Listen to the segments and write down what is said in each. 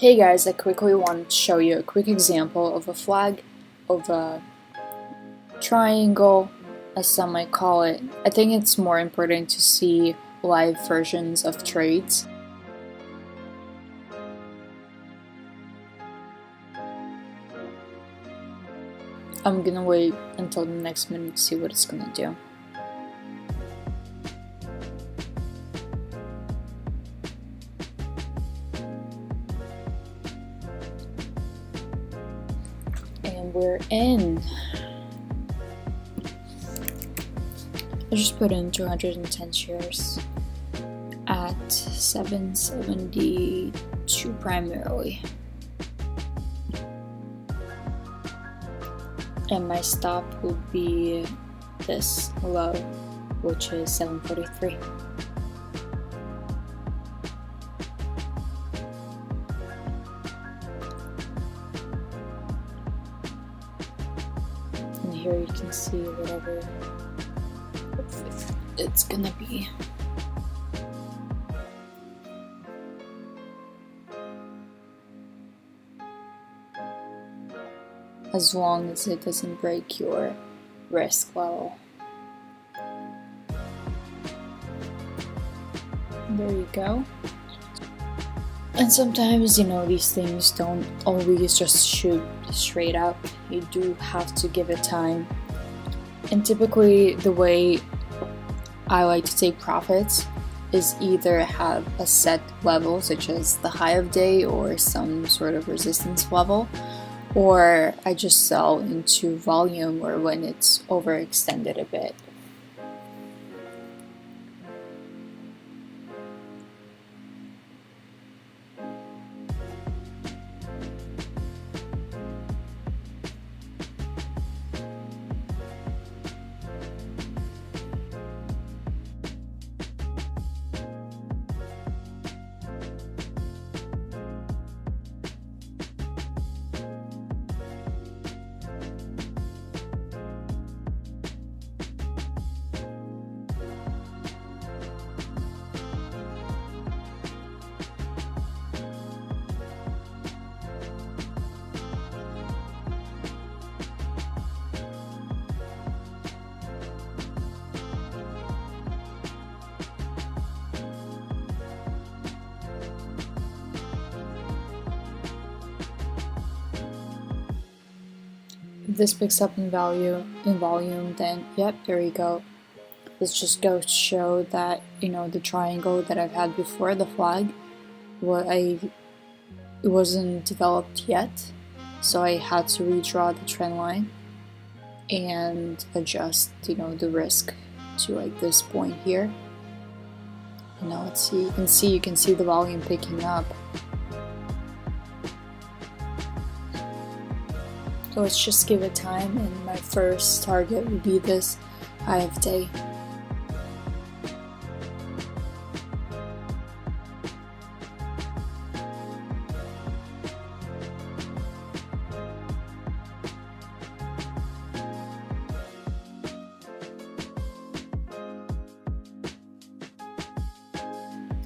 Hey guys, I quickly want to show you a quick example of a flag, of a triangle, as some might call it. I think it's more important to see live versions of trades. I'm gonna wait until the next minute to see what it's gonna do. And we're in. I just put in 210 shares at 772 primarily. And my stop would be this low, which is 743. And here you can see whatever it's gonna be. As long as it doesn't break your risk level. There you go. And sometimes, these things don't always just shoot straight up. You do have to give it time. And typically the way I like to take profits is either have a set level, such as the high of day or some sort of resistance level, or I just sell into volume or when it's overextended a bit. If this picks up in volume, then yep, there you go. This just goes to show that the triangle that I've had before, the flag, it wasn't developed yet, so I had to redraw the trend line and adjust the risk to like this point here. And now let's see, you can see the volume picking up. So let's just give it time, and my first target would be this high of day.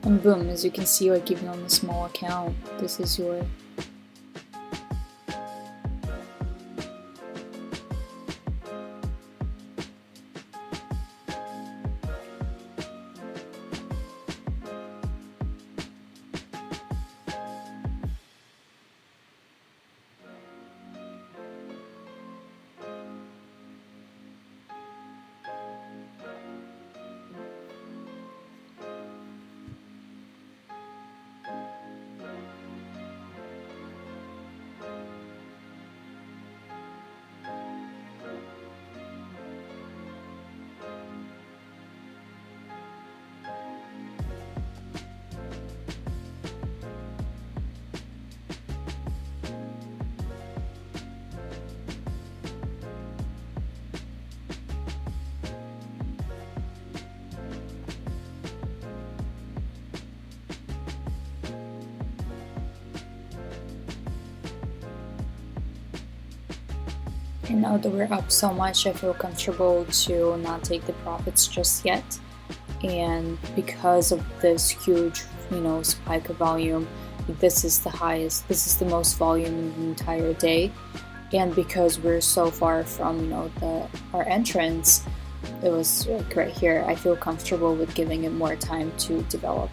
And boom, as you can see, like even on the small account, this is your And now that we're up so much, I feel comfortable to not take the profits just yet. And because of this huge, spike of volume, this is the highest, this is the most volume in the entire day. And because we're so far from our entrance, it was like right here. I feel comfortable with giving it more time to develop.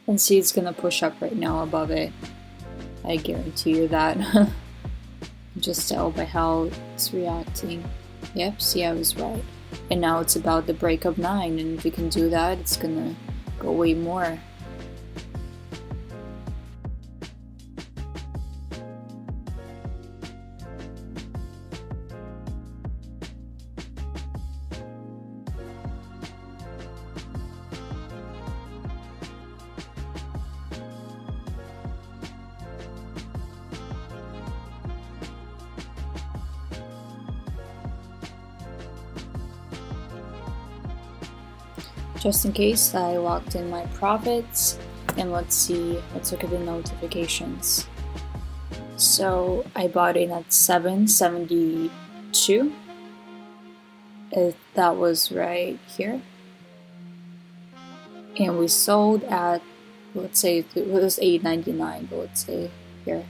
And see, it's gonna push up right now above it. I guarantee you that. Just tell by how it's reacting. Yep, see, I was right. And now it's about the break of 9, and if we can do that, it's gonna go way more. Just in case, I locked in my profits, and let's look at the notifications. So I bought in at 772. That was right here. And we sold at, let's say it was 8.99, but let's say here.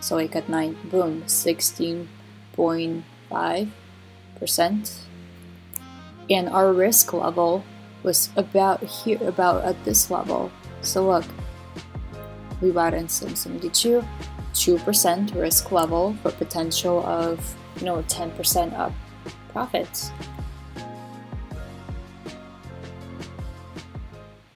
So like at 9, boom, 16.5%. And our risk level was about here, about at this level. So look, we bought in 772, 2% risk level for potential of 10% up profits.